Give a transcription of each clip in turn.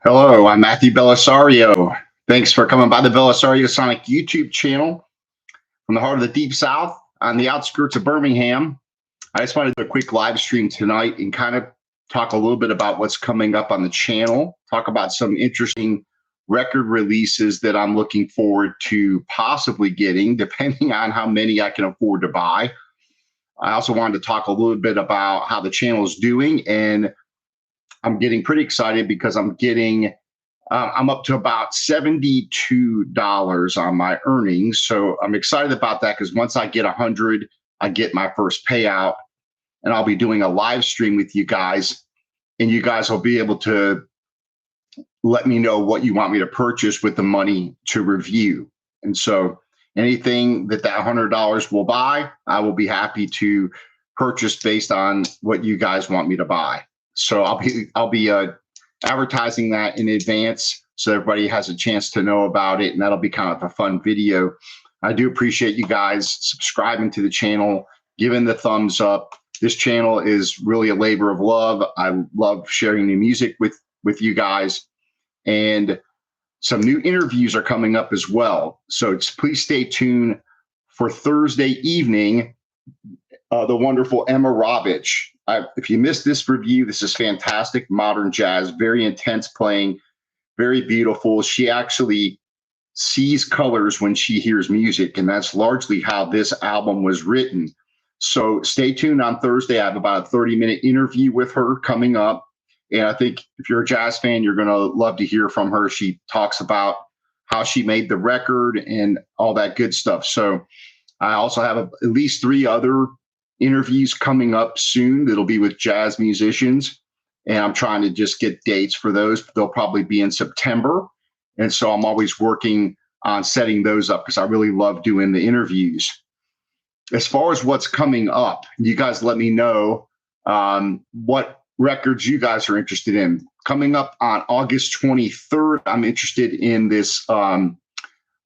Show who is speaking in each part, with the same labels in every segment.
Speaker 1: Hello, I'm Matthew Bellisario. Thanks for coming by the BellisarioSonic YouTube channel from the heart of the Deep South on the outskirts of Birmingham. I just wanted to do a quick live stream tonight and kind of talk a little bit about what's coming up on the channel, talk about some interesting record releases that I'm looking forward to possibly getting, depending on how many I can afford to buy. I also wanted to talk a little bit about how the channel is doing, and I'm getting pretty excited because I'm up to about $72 on my earnings. So I'm excited about that because once I get 100, I get my first payout, and I'll be doing a live stream with you guys, and you guys will be able to let me know what you want me to purchase with the money to review. And so anything that $100 will buy, I will be happy to purchase based on what you guys want me to buy. So I'll be advertising that in advance so everybody has a chance to know about it, and that'll be kind of a fun video. I do appreciate you guys subscribing to the channel, giving the thumbs up. This channel is really a labor of love. I love sharing new music with you guys, and some new interviews are coming up as well. So please stay tuned for Thursday evening. The wonderful Emma Rawicz. If you missed this review, this is fantastic modern jazz, very intense playing, very beautiful. She actually sees colors when she hears music, and that's largely how this album was written. So stay tuned on Thursday. I have about a 30-minute interview with her coming up, and I think if you're a jazz fan, you're going to love to hear from her. She talks about how she made the record and all that good stuff. So I also have at least 3 other interviews coming up soon that'll be with jazz musicians, and I'm trying to just get dates for those. They'll probably be in September, and so I'm always working on setting those up because I really love doing the interviews. As far as what's coming up, you guys let me know what records you guys are interested in. Coming up on August 23rd, I'm interested in this Mari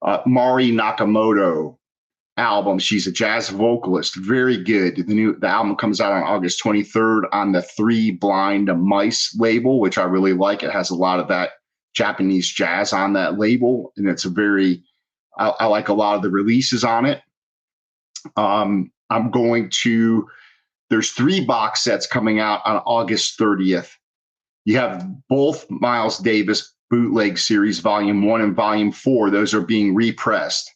Speaker 1: Nakamoto album. She's a jazz vocalist, very good. The album comes out on August 23rd on the 3 Blind Mice label, which I really like. It has a lot of that Japanese jazz on that label, and it's I like a lot of the releases on it. There's 3 box sets coming out on August 30th. You have both Miles Davis bootleg series, Volume 1 and Volume 4. Those are being repressed.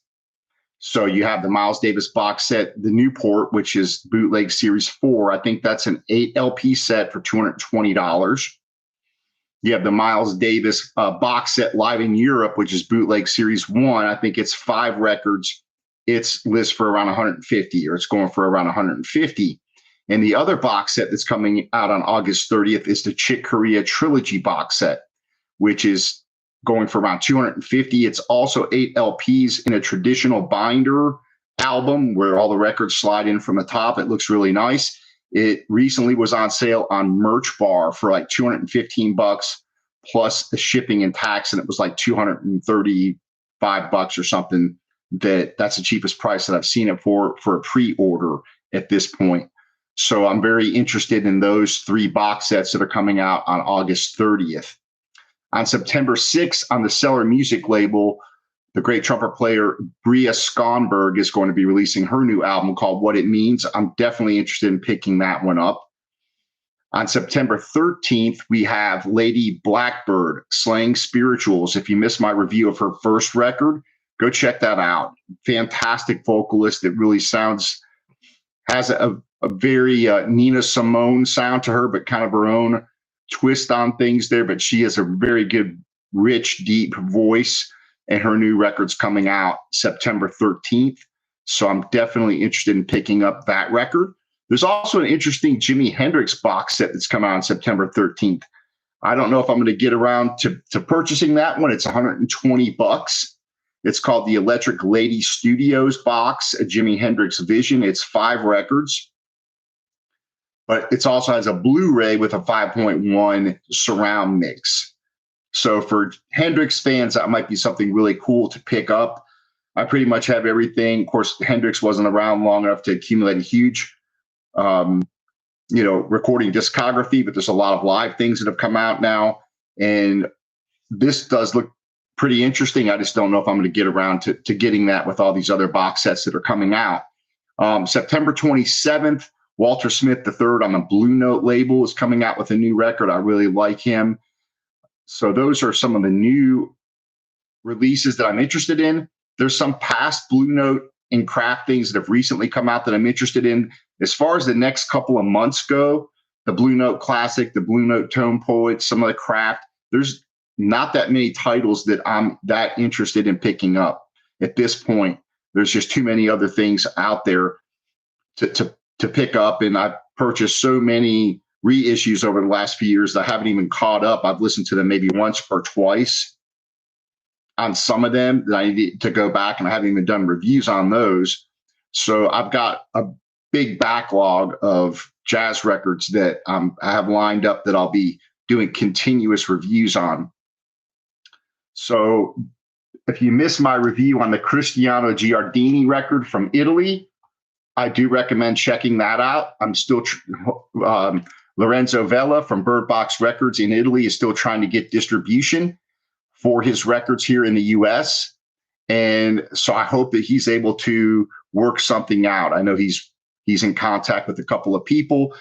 Speaker 1: So you have the Miles Davis box set, the Newport, which is bootleg series 4. I think that's an 8 LP set for $220. You have the Miles Davis box set live in Europe, which is bootleg series 1. I think it's 5 records. It's lists for around 150, or it's going for around 150. And the other box set that's coming out on August 30th is the Chick Corea Trilogy box set, which is going for around 250. It's also 8 LPs in a traditional binder album where all the records slide in from the top. It looks really nice. It recently was on sale on Merch Bar for like $215 plus the shipping and tax, and it was like $235 or something. That's the cheapest price that I've seen it for a pre-order at this point. So I'm very interested in those 3 box sets that are coming out on August 30th. On September 6th, on the Cellar Music label, the great trumpet player Bria Skonberg is going to be releasing her new album called What It Means. I'm definitely interested in picking that one up. On September 13th, we have Lady Blackbird, Slaying Spirituals. If you missed my review of her first record, go check that out. Fantastic vocalist that really has a very Nina Simone sound to her, but kind of her own twist on things there. But she has a very good, rich, deep voice, and her new record's coming out September 13th. So I'm definitely interested in picking up that record. There's also an interesting Jimi Hendrix box set that's coming out on September 13th. I don't know if I'm going to get around to purchasing that one. It's $120. It's called the Electric Lady Studios box, a Jimi Hendrix Vision. It's 5 records, but it also has a Blu-ray with a 5.1 surround mix. So for Hendrix fans, that might be something really cool to pick up. I pretty much have everything. Of course, Hendrix wasn't around long enough to accumulate a huge, recording discography, but there's a lot of live things that have come out now. And this does look pretty interesting. I just don't know if I'm going to get around to getting that with all these other box sets that are coming out. September 27th, Walter Smith III on the Blue Note label is coming out with a new record. I really like him. So those are some of the new releases that I'm interested in. There's some past Blue Note and craft things that have recently come out that I'm interested in. As far as the next couple of months go, the Blue Note Classic, the Blue Note Tone Poets, some of the craft, there's not that many titles that I'm that interested in picking up at this point. There's just too many other things out there to pick up. And I've purchased so many reissues over the last few years that I haven't even caught up. I've listened to them maybe once or twice on some of them that I need to go back, and I haven't even done reviews on those. So I've got a big backlog of jazz records that I have lined up that I'll be doing continuous reviews on. So if you missed my review on the Cristiano Giardini record from Italy, I do recommend checking that out. I'm still Lorenzo Vella from Bird Box Records in Italy is still trying to get distribution for his records here in the US. And so I hope that he's able to work something out. I know he's in contact with a couple of people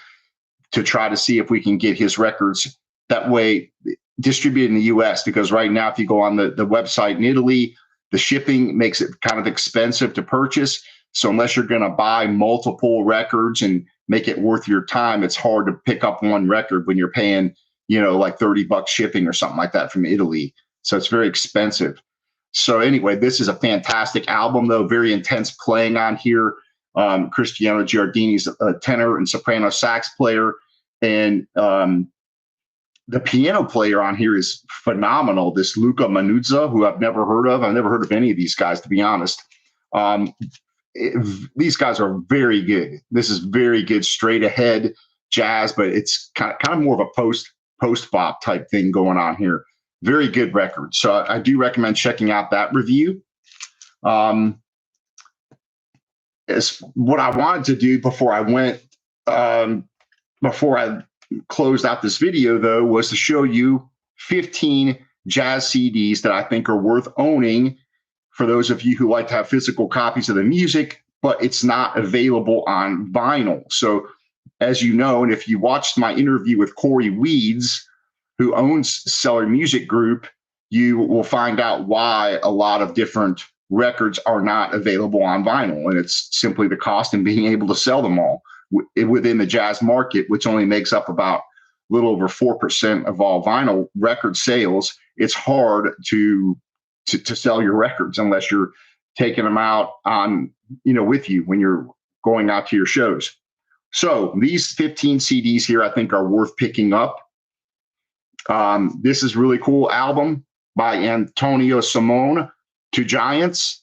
Speaker 1: to try to see if we can get his records that way distributed in the US, because right now, if you go on the website in Italy, the shipping makes it kind of expensive to purchase. So unless you're going to buy multiple records and make it worth your time, it's hard to pick up one record when you're paying, like $30 shipping or something like that from Italy. So it's very expensive. So anyway, this is a fantastic album, though, very intense playing on here. Cristiano Giardini's a tenor and soprano sax player, and the piano player on here is phenomenal. This Luca Manuzza, who I've never heard of. I've never heard of any of these guys, to be honest. These guys are very good. This is very good, straight ahead jazz, but it's kind of more of a post bop type thing going on here. Very good record. So I do recommend checking out that review. As what I wanted to do before I closed out this video, though, was to show you 15 jazz CDs that I think are worth owning for those of you who like to have physical copies of the music, but it's not available on vinyl. So as you know, and if you watched my interview with Corey Weeds, who owns Cellar Music Group, you will find out why a lot of different records are not available on vinyl. And it's simply the cost in being able to sell them all within the jazz market, which only makes up about a little over 4% of all vinyl record sales. It's hard to sell your records unless you're taking them out on, with you when you're going out to your shows. So these 15 CDs here, I think, are worth picking up. This is a really cool album by Antonio Simone, To Giants.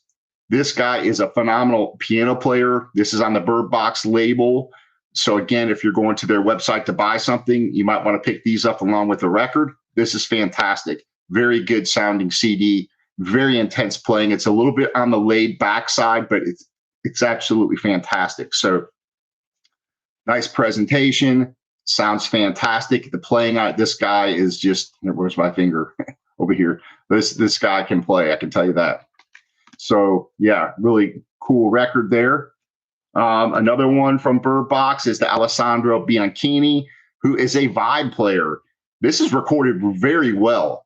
Speaker 1: This guy is a phenomenal piano player. This is on the Bird Box label. So again, if you're going to their website to buy something, you might want to pick these up along with the record. This is fantastic. Very good sounding CD. Very intense playing. It's a little bit on the laid back side, but it's absolutely fantastic. So nice presentation. Sounds fantastic. The playing on this guy is just, where's my finger? Over here. This guy can play, I can tell you that. So yeah, really cool record there. Another one from Bird Box is the Alessandro Bianchini, who is a vibe player. This is recorded very well.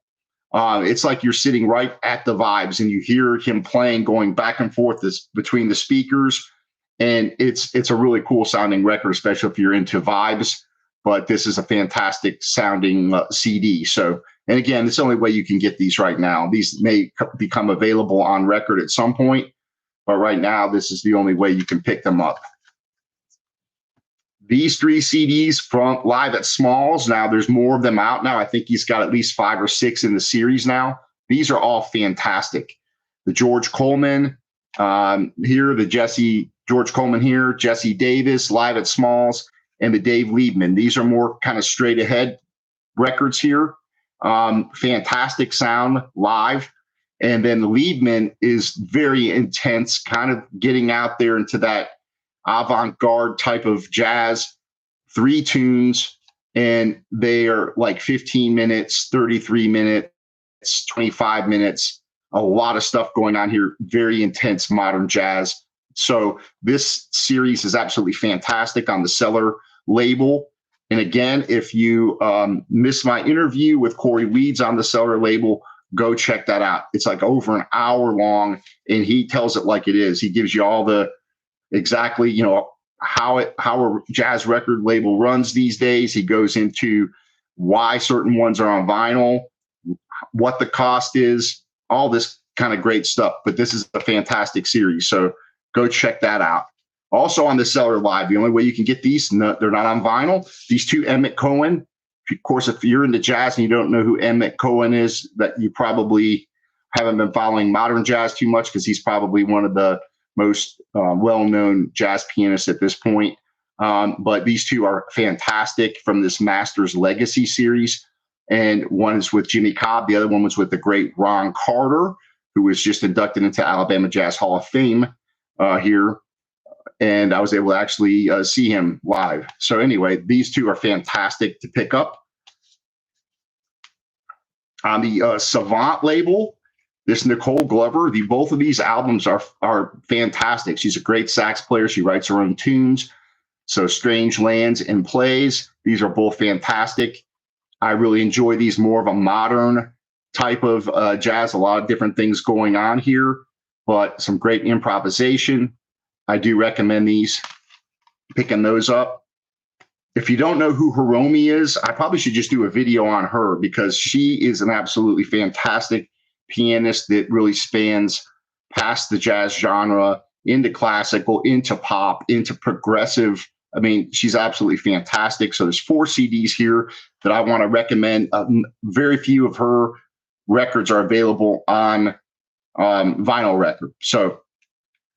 Speaker 1: It's like you're sitting right at the vibes and you hear him playing, going back and forth between the speakers. And it's a really cool sounding record, especially if you're into vibes. But this is a fantastic sounding CD. So, and again, it's the only way you can get these right now. These may become available on record at some point, but right now, this is the only way you can pick them up. These 3 CDs from Live at Smalls. Now, there's more of them out now. I think he's got at least 5 or 6 in the series now. These are all fantastic. The George Coleman here, George Coleman here, Jesse Davis, Live at Smalls, and the Dave Liebman. These are more kind of straight ahead records here. Fantastic sound live. And then the Liebman is very intense, kind of getting out there into that avant-garde type of jazz. 3 tunes, and they are like 15 minutes, 33 minute minutes, 25 minutes, a lot of stuff going on here, very intense modern jazz. So this series is absolutely fantastic on the Cellar label. And again, if you missed my interview with Corey Weeds on the Cellar label, go check that out. It's like over an hour long, and he tells it like it is. He gives you all the exactly, how a jazz record label runs these days. He goes into why certain ones are on vinyl, what the cost is, all this kind of great stuff. But this is a fantastic series, so go check that out. Also on the Cellar Live, the only way you can get these, they're not on vinyl. These two Emmett Cohen. Of course, if you're into jazz and you don't know who Emmett Cohen is, that you probably haven't been following modern jazz too much, because he's probably one of the most well-known jazz pianists at this point. But these two are fantastic from this Masters Legacy series. And one is with Jimmy Cobb. The other one was with the great Ron Carter, who was just inducted into Alabama Jazz Hall of Fame here. And I was able to actually see him live. So anyway, these two are fantastic to pick up. On the Savant label, this Nicole Glover, both of these albums are fantastic. She's a great sax player. She writes her own tunes. So Strange Lands and Plays, these are both fantastic. I really enjoy these, more of a modern type of jazz, a lot of different things going on here, but some great improvisation. I do recommend these, picking those up. If you don't know who Hiromi is, I probably should just do a video on her, because she is an absolutely fantastic pianist that really spans past the jazz genre into classical, into pop, into progressive. I mean, she's absolutely fantastic. So there's 4 CDs here that I want to recommend. Very few of her records are available on vinyl record. So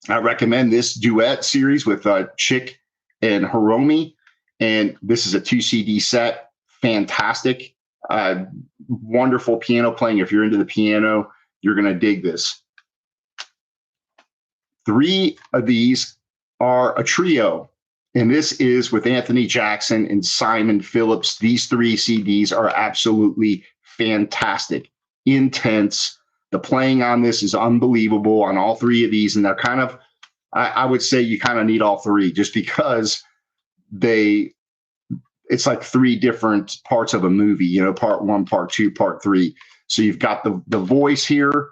Speaker 1: I recommend this duet series with Chick and Hiromi. And this is a 2 CD set. Fantastic. Wonderful piano playing. If you're into the piano, you're going to dig this. 3 of these are a trio. And this is with Anthony Jackson and Simon Phillips. These 3 CDs are absolutely fantastic, intense. The playing on this is unbelievable on all 3 of these. And they're kind of, I would say you kind of need all 3, just because it's like 3 different parts of a movie, part 1, part 2, part 3. So you've got the voice here,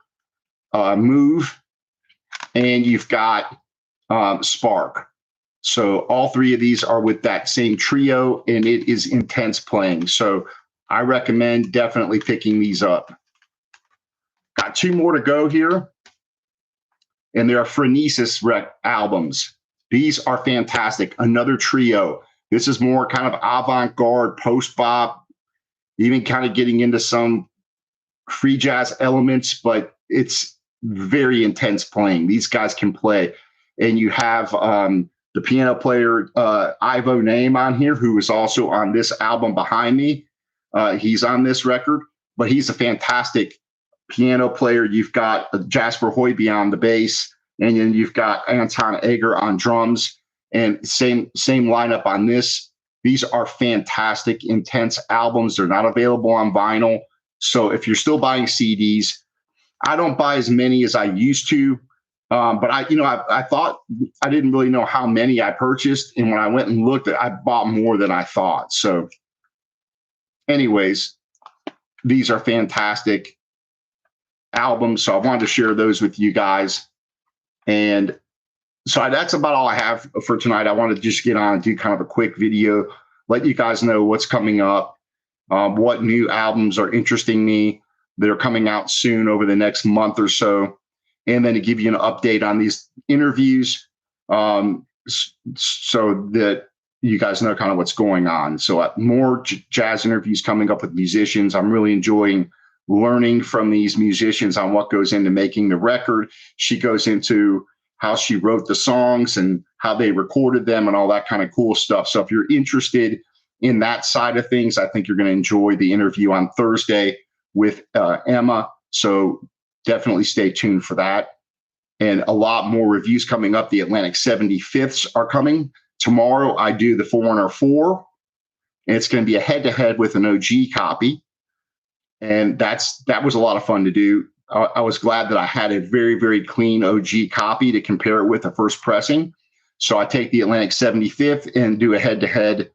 Speaker 1: move, and you've got spark. So all 3 of these are with that same trio, and it is intense playing. So I recommend definitely picking these up. Got 2 more to go here, and they are Phronesis albums. These are fantastic. Another trio. This is more kind of avant-garde, post-bop, even kind of getting into some free jazz elements, but it's very intense playing. These guys can play. And you have the piano player, Ivo Name, on here, who is also on this album behind me. He's on this record, but he's a fantastic piano player. You've got Jasper Hoybe on the bass, and then you've got Anton Egger on drums, and same lineup on this. These are fantastic, intense albums. They're not available on vinyl. So if you're still buying CDs, I don't buy as many as I used to. But I thought, I didn't really know how many I purchased. And when I went and looked, I bought more than I thought. So anyways, these are fantastic albums. So I wanted to share those with you guys. And so that's about all I have for tonight. I wanted to just get on and do kind of a quick video, let you guys know what's coming up, what new albums are interesting me that are coming out soon over the next month or so, and then to give you an update on these interviews, so that you guys know kind of what's going on. So more jazz interviews coming up with musicians. I'm really enjoying learning from these musicians on what goes into making the record. She goes into how she wrote the songs and how they recorded them and all that kind of cool stuff. So if you're interested in that side of things, I think you're going to enjoy the interview on Thursday with Emma. So definitely stay tuned for that. And a lot more reviews coming up. The Atlantic 75ths are coming. Tomorrow I do the Foreigner 4, and it's going to be a head-to-head with an OG copy. And that was a lot of fun to do. I was glad that I had a very, very clean OG copy to compare it with the first pressing. So I take the Atlantic 75th and do a head-to-head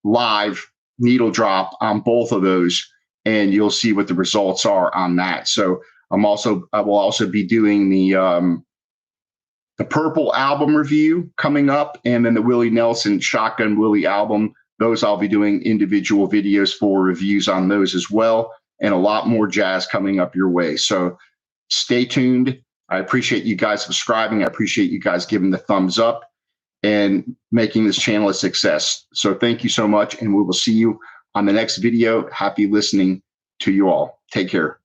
Speaker 1: live needle drop on both of those, and you'll see what the results are on that. So I will also be doing the Purple album review coming up, and then the Willie Nelson Shotgun Willie album. Those I'll be doing individual videos for reviews on those as well, and a lot more jazz coming up your way. So stay tuned. I appreciate you guys subscribing. I appreciate you guys giving the thumbs up and making this channel a success. So thank you so much, and we will see you on the next video. Happy listening to you all. Take care.